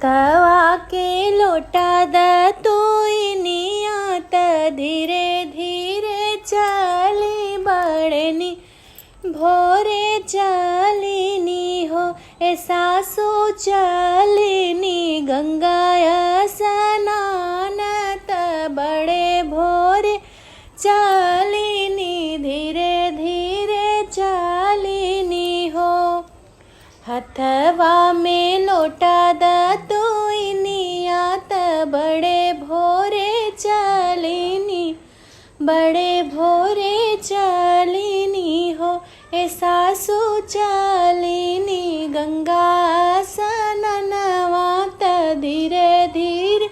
हथवा के लोटा द तोई नियात धीरे धीरे चली बड़नी भोरे चलिनी हो ए सासू चलिनी गंगा स्नान त बड़े भोरे चलिनी धीरे धीरे चलिनी हो। हथवा में लोटा द तोई नियात बड़े भोरे चलिनी बड़े भोरे चलिनी हो ए सासू चलिनी गंगा स्नानवा त धीरे धीरे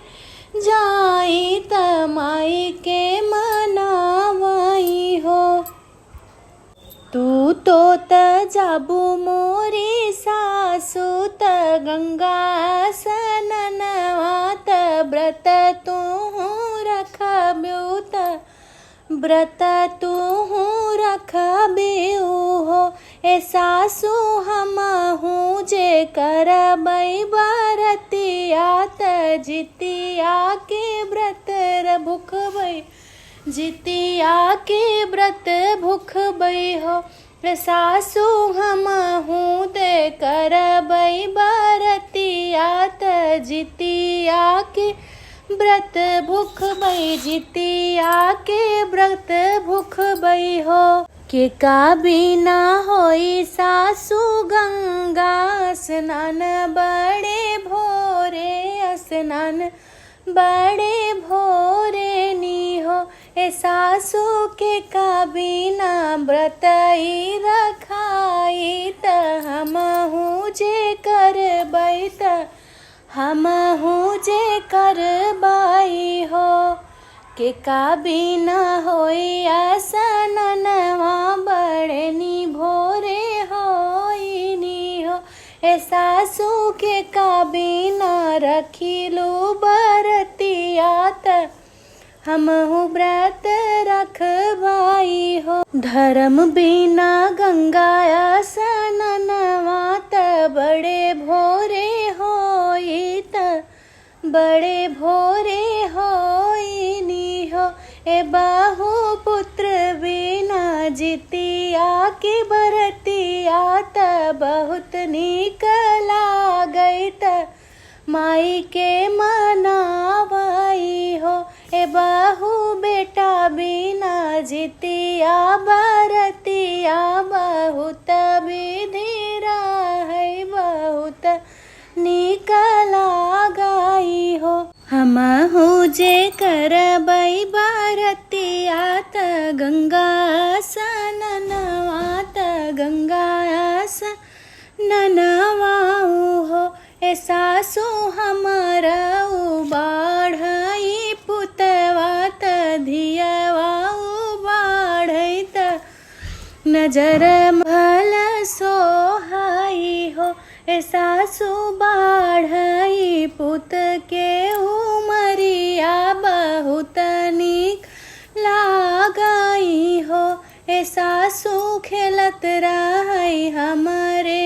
जाई त माई के मनावाई हो। तू तो त जाबू मोरी सासू त गंगा स्नानवा त व्रत तू रखब्यू त व्रत तू रखब्यू हो ए सासू हमहू जे करबै बरतिया त जितिया के व्रत भुखबै जितिया के व्रत भुखबै हो ए सासू हमहू दे करबै बरतिया त जितिया के व्रत भुखबै जितिया के व्रत भुखबै हो। के का बिना होई सासू गंगा स्नान बड़े भोरे स्नान बड़े भोरे नी हो ए सासू के का बिना व्रत रखाई त हमहू जे करबै त हमहू जे करबै हो। के का बिना होई स्नानवा बड़नी भोरे होइनी हो ए सासू के का बिना रखिलू बरतिया त हमहू व्रत रखबाई हो। धर्म बिना गंगा स्नानवा त बड़े भोरे होई त बड़े भोरे होइनी हो ए बाहू पुत्र बिना जितिया के बरतिया त बहुत नीक लागै त माई के मनावाई हो ए बाहू बेटा बिना जितिया बरतिया बहुत विधि रहै बहुत नीक लागै हो। हमहू जे करबै बरतिया त गंगा स्नानवा त गंगा स्नानवा हो ए सासू हमरा बाढ़ई पुतवा त धियवा बाढ़ई त नजर भल सोहाई हो ए सासू बाढ़ई पुत के उमरिया बहुत नीक लागई हो ए सासू खेलत रहई हमरे